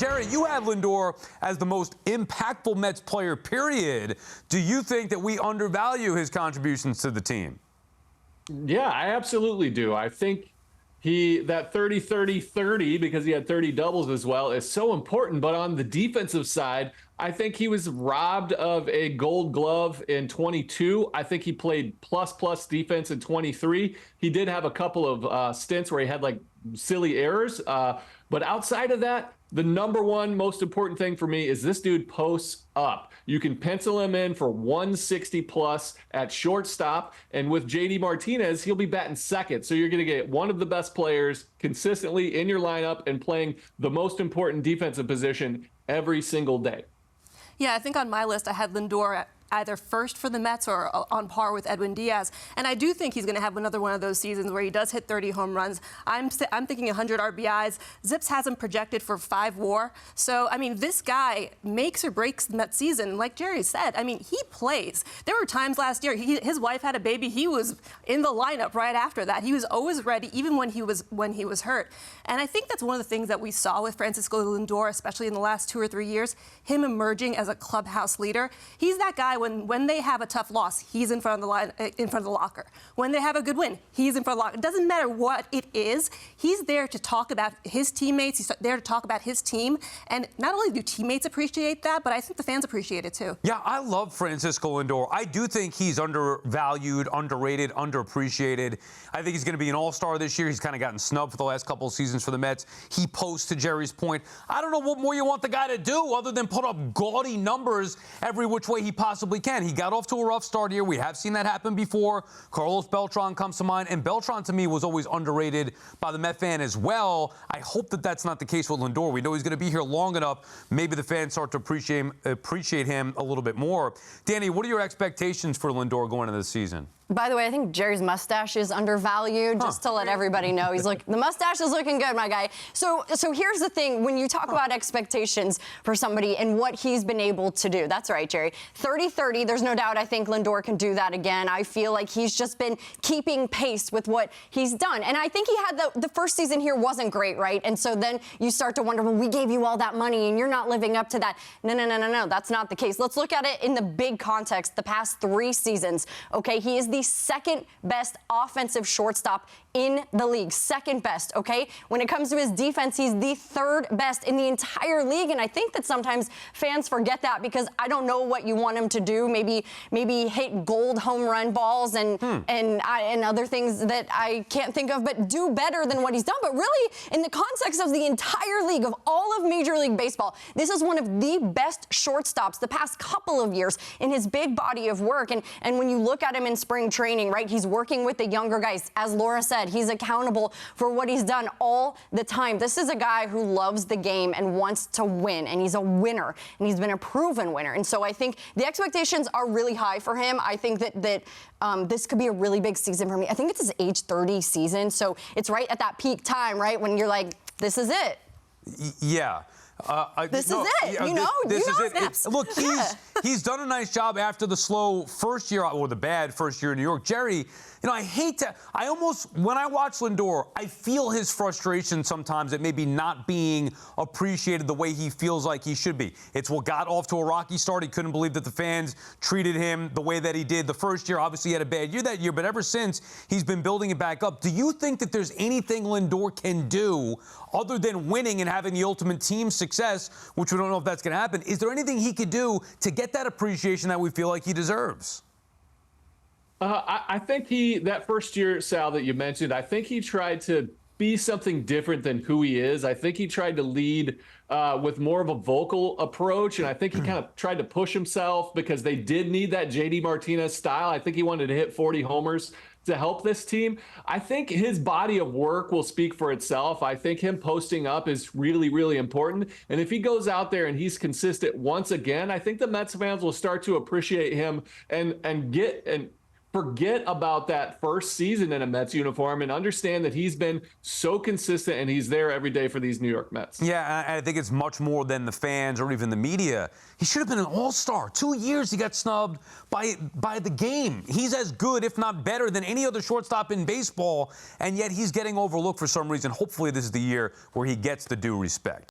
Jerry, you have Lindor as the most impactful Mets player, period. Do you think that we undervalue his contributions to the team? Yeah, I absolutely do. I think that 30-30-30, because he had 30 doubles as well, is so important. But on the defensive side, I think he was robbed of a Gold Glove in 22. I think he played plus defense in 23. He did have a couple of stints where he had like silly errors. But outside of that, the number one most important thing for me is this dude posts up. You can pencil him in for 160 plus at shortstop. And with JD Martinez, he'll be batting second. So you're going to get one of the best players consistently in your lineup and playing the most important defensive position every single day. Yeah, I think on my list I had Lindor either first for the Mets or on par with Edwin Diaz. And I do think he's going to have another one of those seasons where he does hit 30 home runs. I'm thinking 100 RBIs. Zips has him projected for 5 WAR. So, I mean, this guy makes or breaks the Mets season. Like Jerry said, I mean, he plays. There were times last year, his wife had a baby. He was in the lineup right after that. He was always ready, even when he was hurt. And I think that's one of the things that we saw with Francisco Lindor, especially in the last 2 or 3 years, him emerging as a clubhouse leader. He's that guy when they have a tough loss, he's in front of the line, in front of the locker. When they have a good win, he's in front of the locker. It doesn't matter what it is. He's there to talk about his teammates. He's there to talk about his team. And not only do teammates appreciate that, but I think the fans appreciate it too. Yeah, I love Francisco Lindor. I do think he's undervalued, underrated, underappreciated. I think he's going to be an all-star this year. He's kind of gotten snubbed for the last couple of seasons for the Mets. He posts, to Jerry's point. I don't know what more you want the guy to do other than put up gaudy numbers every which way he possibly can. He got off to a rough start here. We have seen that happen before. Carlos Beltran comes to mind, and Beltran to me was always underrated by the Met fan as well. I hope that that's not the case with Lindor. We know he's going to be here long enough. Maybe the fans start to appreciate him a little bit more. Danny, what are your expectations for Lindor going into the season? By the way, I think Jerry's mustache is undervalued, just to let everybody know. He's like, the mustache is looking good, my guy. So here's the thing. When you talk about expectations for somebody and what he's been able to do, that's right, Jerry. 30-30, there's no doubt I think Lindor can do that again. I feel like he's just been keeping pace with what he's done. And I think he had the first season here wasn't great, right? And so then you start to wonder, well, we gave you all that money and you're not living up to that. No, that's not the case. Let's look at it in the big context, the past 3 seasons. Okay, he is the second best offensive shortstop in the league. Second best, okay? When it comes to his defense, he's the 3rd best in the entire league. And I think that sometimes fans forget that because I don't know what you want him to do. Maybe hit gold home run balls and other things that I can't think of, but do better than what he's done. But really, in the context of the entire league, of all of Major League Baseball, this is one of the best shortstops the past couple of years in his big body of work. And when you look at him in spring training, right, he's working with the younger guys. As Laura said, he's accountable for what he's done all the time. This is a guy who loves the game and wants to win, and he's a winner, and he's been a proven winner. And so I think the expectations are really high for him. I think that this could be a really big season for me. I think it's his age 30 season, so it's right at that peak time, right, when you're like, this is it. Yeah. This is it. You know it. Look, he's done a nice job after the slow first year, or the bad first year in New York. Jerry, I hate to, when I watch Lindor, I feel his frustration sometimes at maybe not being appreciated the way he feels like he should be. It's what got off to a rocky start. He couldn't believe that the fans treated him the way that he did. The first year, obviously, he had a bad year that year, but ever since, he's been building it back up. Do you think that there's anything Lindor can do other than winning and having the ultimate team success, which we don't know if that's going to happen? Is there anything he could do to get that appreciation that we feel like he deserves? I think that first year, Sal, that you mentioned, I think he tried to be something different than who he is. I think he tried to lead with more of a vocal approach, and I think he kind of tried to push himself because they did need that JD Martinez style. I think he wanted to hit 40 homers to help this team. I think his body of work will speak for itself. I think him posting up is really, really important. And if he goes out there and he's consistent once again, I think the Mets fans will start to appreciate him and forget about that first season in a Mets uniform and understand that he's been so consistent and he's there every day for these New York Mets. Yeah, I think it's much more than the fans or even the media. He should have been an all-star. 2 years he got snubbed by the game. He's as good, if not better, than any other shortstop in baseball, and yet he's getting overlooked for some reason. Hopefully this is the year where he gets the due respect.